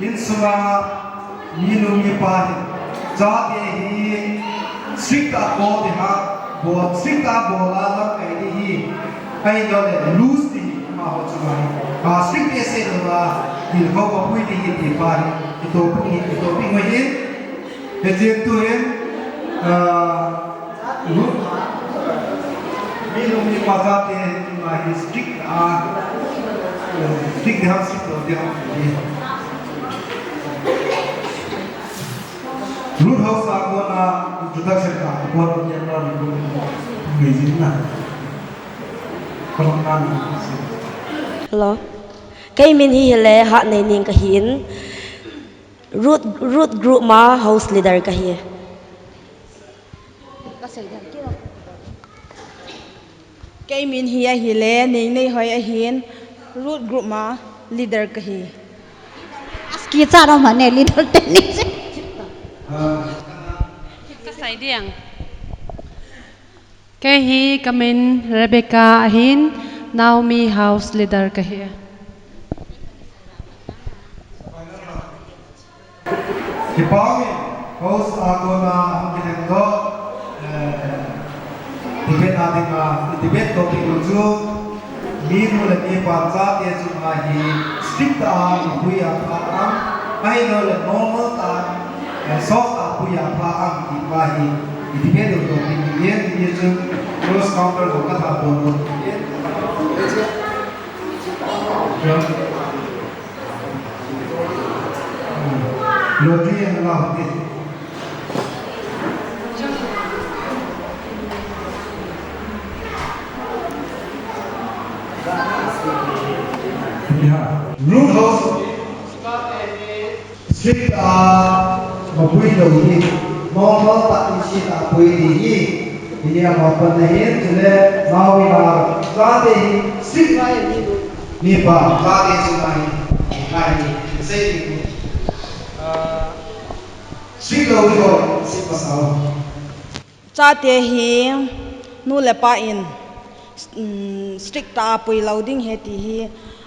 insula minumi pa jate hi sikta bo de ha bo sikta bo la la kai de hi kai do le loose di ma ho chumai ka sikte se do la di ho ko pui de hi di pa ito ping mai hin he je tu hin minumi pa jate ma hi sikta ठीक ध्यान से तो ध्यान root house आपको ना इंट्रोडक्शन का बहुत बढ़िया ना बेजिंग ना कौन ना hello cái mình hi hele hat nei ning ka hin root group ma house leader ka hi cái mình hi hele nei nei hoi a hin root group ma leader ka hi aski cha ro ma ne leader te ni ka sai diang ke hi kamin Rebecca ahin Naomi house leader ka hi Kipami house ako na kinendo debate natin na debate topic ko jo mino le ni pa cha te chu ma hi strict ta hu ya pa am ai no le normal ta soft ta hu ya pa am ki pa hi debate do topic ye ye chu cross counter ko ka tha bo no Lodi yang lah ni. Root house strict mapui đầu đi normal tak isi tak pui di ini yang apa nahin jadi mau yang kade strict ni pa kade cumai kade saya ini strict đầu đi rồi strict pasal cha te hi nu le pa in strict ta pui loading he ti hi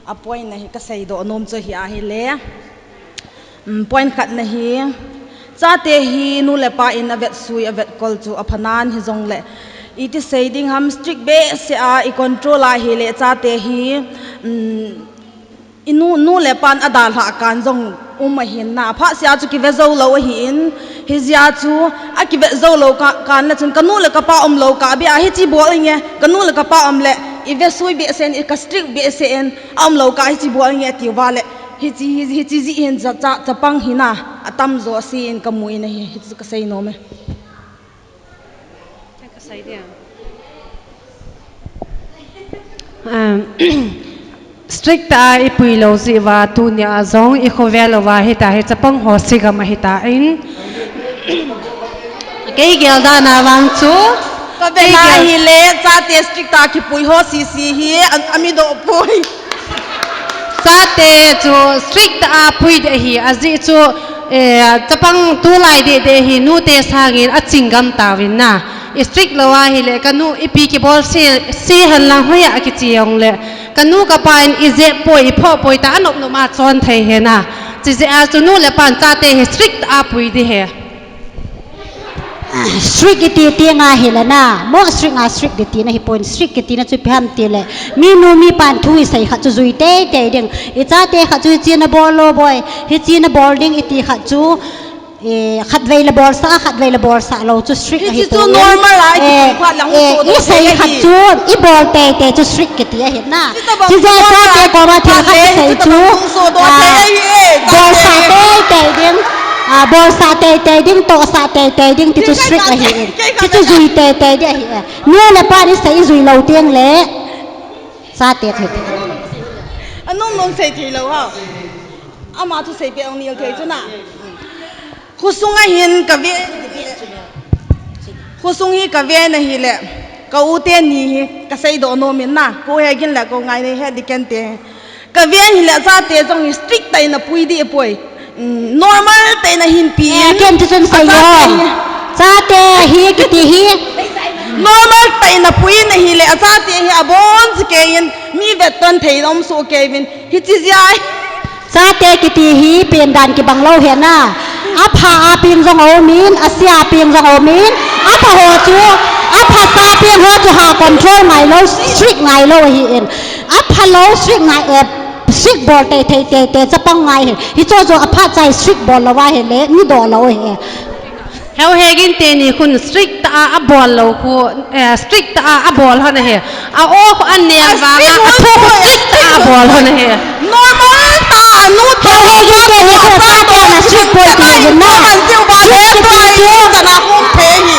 a point na hi ka sei do nom cho hi a hi le point khat na hi cha te hi nu le pa in a vet sui a vet kol chu a phanan hi jong le it is saying ham strict be se a I control a hi le cha te hi inu nu le pan adal ha kan jong hin na pha sia chu ki ve zo lo hi in hi zia chu a ki ve zo lo ka kan na chun kanu le ka pa lo ka bi a hi chi bol nge kanu le ka pa le I ve sui be sen I ka strict be sen lo ka hi chi bol nge ti wa le hi chi ji in za cha pang hi na atam zo si in ka mui na hi chu ka sei no me ka sai diang strict ta ipui lo si wa tu nya zong I khovel wa hi ta he chapang ho si ga ma hi ta in ke gel da na wang chu ka be na hi le cha te strict ta ki pui ho si hi ami do pui cha te chu strict a pui de hi azi chu chapang tu lai de hi nu te sangin a chingam tawin na strict lawa hi le kanu ipi ki bol si han lang hoya ki chiong le kanu ka pain ize poi pho poi ta anop no ma chon thei he na chi je a chu nu le pan cha te hi strict a pui di he strict ti nga hilana mo strict ti na hi point strict ti na chu pham ti le mi nu mi pan thui sai kha chu zui te ding I cha te kha chu chi na bol lo boy hi chi na boarding iti kha chu khat vei la bor sa lo chu strict hi chu normal ai ki kha lang so do sai kha chu I bol te chu strict ti a hi na chi ja cha te ko ma thi kha sai chu bol sa te ding bol sa te ding to sa te ding ti chu strict a hi ti chu zui te de hi nu le pa ni sai zui lo tiang le sa te thi anong nong sei thi lo ha ama thu sei pe ong nial thei chu na khusunga hin ka ve khusung hi ka ve na hi le ka u te ni hi ka sei do no min na ko he gin la ko ngai ne he diken te ka ve hi le cha te jong strict tai na pui di poi normal tai na hin pi ken tu chun sai yo cha te hi ki ti hi normal tai na pui na hi le cha te hi abon ke in mi vet ton thei dom so ke vin hi chi jai ซาเตกิตีฮีเปลี่ยนดันกิบังเล่าเห็นน่ะอาพาอาปิงจงโอมินอาเซียปิงจงโอมินอาพาโหจูอาพาซาเปียงโหจูหาคอนโทรลไงโลสตริกไงโลฮีเอ็นอาพาโลสตริกไงสตริกบอลเตจะปังไงเห็นฮิโจโจอาพาใจสตริกบอลละว่าเห็นเลยนี่ดอลละเห็นเฮาเฮกินเตนี่คุณสตริกตาอบอลเราคุณสตริกตาอบอลเขาเนี่ยเอาโอ้อันเนี้ยว่ามาทุกสตริกตาอบอลเขาเนี่ย normal ta anu เฮาเฮกินเตนี่คือซาเตนะสตริกบอลตีนนะสตริกกิตีจูแต่ละมุมเพหิ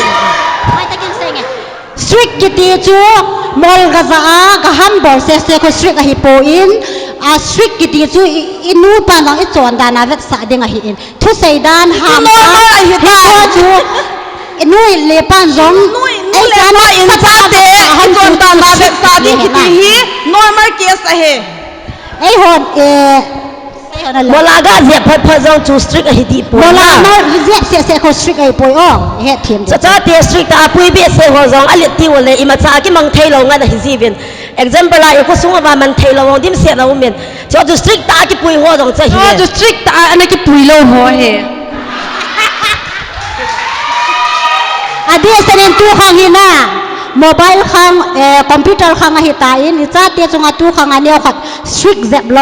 ไม่ตะกินเซงสตริกกิตีจูมอลกะซากะฮัมบอลเซคนสตริกอะฮิโปอินสตริกกิตีจูอินูปานองอิจวนดานาเวตสาเดงอะฮิอินทุเซดานฮามฮิโซจูนุยเลปันจงไอ้การว่าอินซาเตฮันจวนดานาเวตสาเดงกิตีฮี normal caseอะเฮไอ้หอนโมลากาเสียพอจงจูสตริกอะฮิดีโมลามาเสียคนสตริกไอ้ปอยอ๋อเฮ็ดทีมจะเตสตริกตาปุยเบียเสียหัวจงอลิติวเลยอิมาซากิมังเทลงกันฮิซีเวนexample ละอยู่ก็สูงว่ามันเทลงดิมเสียเราเมียนจะจูสตริกตากิปุยหัวจงจะเฮียจูสตริกตาอันนี้กิปุยโลหัวเฮอดีตเซนตัวข้างนี้นะโมบายข้างคอมพิวเตอร์ข้างหิตาอินอิจฉาเตี้ยจงอาตัวข้างอันเดียวขัดสตริกเจ็บโล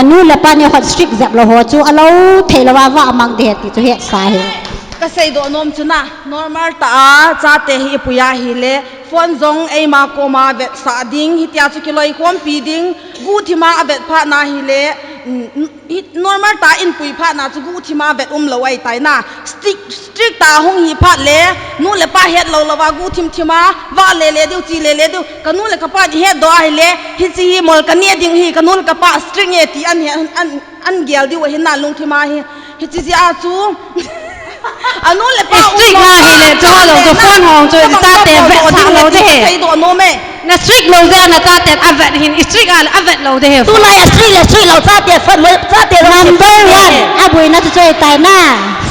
นู่นเล็บอันเดียวขัดสตริกเจ็บโลหัวจูเอาเทลว่ามังเดียติจูเฮ็ดสาเหตุก็ใส่โดนมจุนะ normal ตาจ้าเตhiปุยาฮิเลฟอนจงไอมาโกมาเวสาดิงฮิตยาจุกิลอยความปีดิงกูที่มาเวพานาฮิเล normal ตาอินปุยพานาจุกูที่มาเวละไว้ไตน่ะ strict ตาหงฮิพาเลนู่นเลยป้าเฮ็ดเราละว่ากูที่มาว่าเลเดียวจีเลเดียวกันนู่นเลยกับป้าเฮ็ดดอฮิเลฮิจีฮิมอลกันเนี่ยดิงฮิกันนู่นกับป้า strict เนี่ยที่อันเกียวดิวเห็นน่ะลุงที่มาฮิจีจีอาจูอันนู้นเลยป้าอุ้มมาเฮเลยจ้าเราจะฟ้อนห้องจะตาเตะแวะสาเราเด้ใส่ตัวโน้มนะสตริกเราเด้นะตาเตะอเวทหินสตริกอะไรอเวทเราเด้ตัวไหนสตริกเลยสตริกเราตาเตะฟันมือตาเตะ number one อาบุยน่าจะช่วยตายหน้า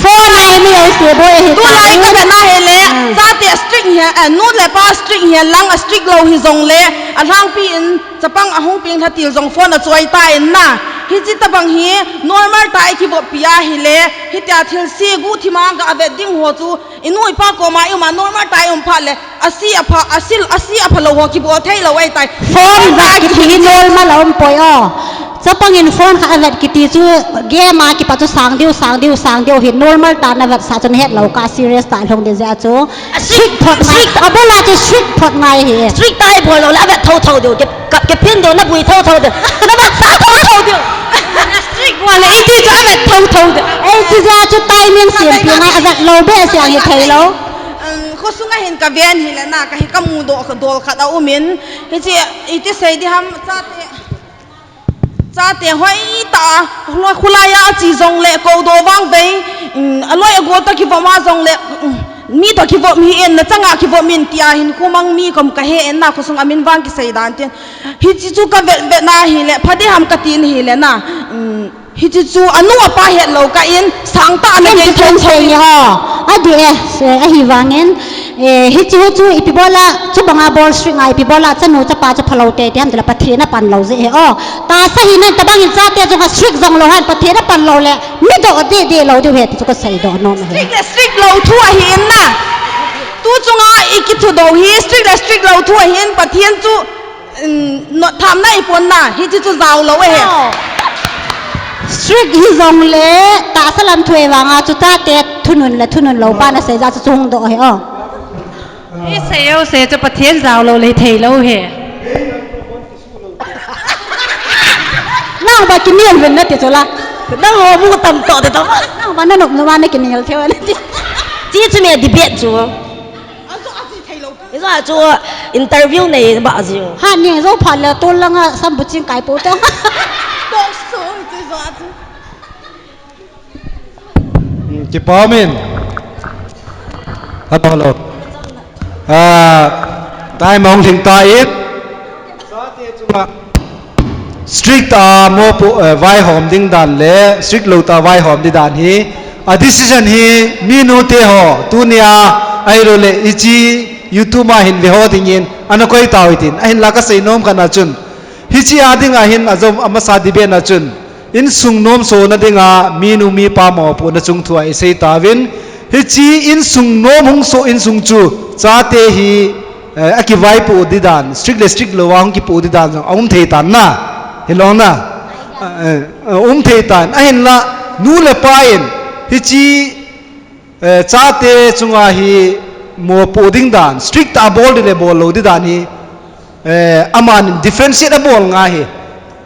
โฟนายไม่เอาเสียบ่อยเห็นตัวไหนก็เป็นหน้าเฮเลยตาเตะสตริกเฮียนู้นเลยป้าสตริกเฮียลังสตริกเราฮิซงเลยอันทางปีนจะปังอาหงปีนทัดติลซงฟ้อนช่วยตายน่ะฮิจิตบังฮี normal ตายที่บ่ปียาฮิเลฮิตาทิลซีกูที่มังกะเวดิ้งหัวจูอินุยป้าโกมาอิมา normal ตายพัดเลยอาซีอพะโลหัวที่บ่เทยเราไว้ตายฟอนว่ากิทีโนลมาแล้วปอยอ้อจะปังอินฟอนค่ะเวทกิติจูเกมากิปัจจุสังเดียวเห็น normal ตานะเวทสาจนเฮ็ดเรากา serious ตายลงเดจ้าจูชิกพอดไงเอาเวลาจะชิกพอดไงเฮชิกตายบ่เราแล้วเวทเท่าเดียวเก็บเพี้ยนเดียวนับบุยเท่าเดียวแล้วมันสาเท่าเดียวสตริกว่าเลยอีที่จะเอาแบบเท่าไอ้ที่จะจุดไตเมียนเสียงเพียงไงเอาแบบโลเบสอย่างเงี้ยแล้วเขาสุงเห็นกับเวียนหิเลน่ะกับเห็นกับมูโดกับโดขัดเอาอุมินเฮ้ยอีที่ใส่ดิฮัมจ้าเตะห้อยตาลอยคุลายาจีจงเล่กูโดวังเบยลอยกูตะคิดว่ามาจงเล่มีตัวคิดว่ามีเอ็นนะจังอ่ะคิดว่ามีนที่หินกูมังมีก็กะเฮเอ็นนะกูส่งอามินวังกิใส่ดานเตียนฮิจิจูกับเวทนาหิเลพอดีทำกะตีนหิเลนะฮิจิจูอันนู้นป้าเห็ดเรากะอินสังตาไม่ยังทนเชียร์อ่ะเดี๋ยวฮิวังเอ็นฮิจิจูอีพิบอลละจุบังอาบอลสตริงไอพิบอลละจะหนูจะป้าจะพลาวเตะที่ทำแต่ละประเทศน่ะปันเราเสียอ๋อตาสหินันตะบังอินซาเตะจงสตริกจงเราหันประเทศน่ะปันเราแหละไม่ต้องเดี๋ยวเราจะเห็ดจุกใส่ดอกน้องสตริกเราทั่วหินน่ะตู้จงอีกิทุดเอาฮีสตริกเราทั่วหินประเทศจูทำได้ผลน่ะฮิจิจูเราเราเองสตริกฮิซงเล่ตาสลัมถวยวางอาจุตาเตะทุนเราบ้านน่ะเสียจะจงดอกเหรอเสียจะประเทศเราเลยเทเราเหรอนั่งบากินเนียนเป็นนัดเดียวละนั่งหัวมุกต่ำต่อแต่ต่อนั่งบ้านนั่งบ้านนั่งกินเนียนเท่านั้นจีจะมีดีเบตจูนี่ก็จูอินเตอร์วิวในบ้านจูฮันนี่เราผ่านแล้วตัวละง่ะสัมบุจิงไก่ปูเต้าต้องสู้จีจ้าจีจิปอมินฮัลโหลตายมองถึงตาอีกสตริกตาโมปุไว้หอมดิ้งดันเล่สตริกลูตาไว้หอมดิ้งดันฮีอะดิสิชันฮีมีโนเตหอตุเนียไอโรเลอิจียูทูมาหินเวหอดิ้งยินอันนั้นก็อีตาวิตินไอหินลักษณะโน้มกันนะจุนฮิจิอาดิ้งไอหินอาจจะอามาสาดิเบนนะจุน in sung nom so na dinga mi nu mi pa mo pu na chung thua isei tawin hi chi in sung nom hung so in sung chu cha te hi aki vai pu di dan strict lo wa hung ki pu di dan thei tan na hilong na thei tan a hin la nu le pa in hi chi cha te chunga hi mo pu ding dan strict a bol de le bol lo di dan hi aman differentiate a bol nga hi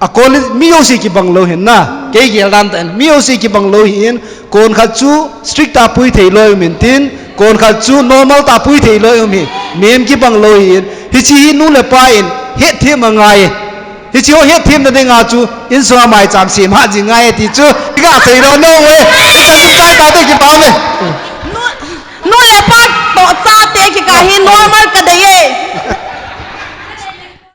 a college miosi ki banglo hin na ke gel dan tan miosi ki banglo hin kon kha chu strict ta pui thei loi min tin kon kha chu normal ta pui thei loi mi mem ki banglo hin hi chi nu le pa in he the ma ngai hi chi ho he thim na de nga chu in so mai cham si ma ji ngai ti chu ga thei ro no we ta ta te ki pa me nu le pa to cha te ki ka hi normal ka de ye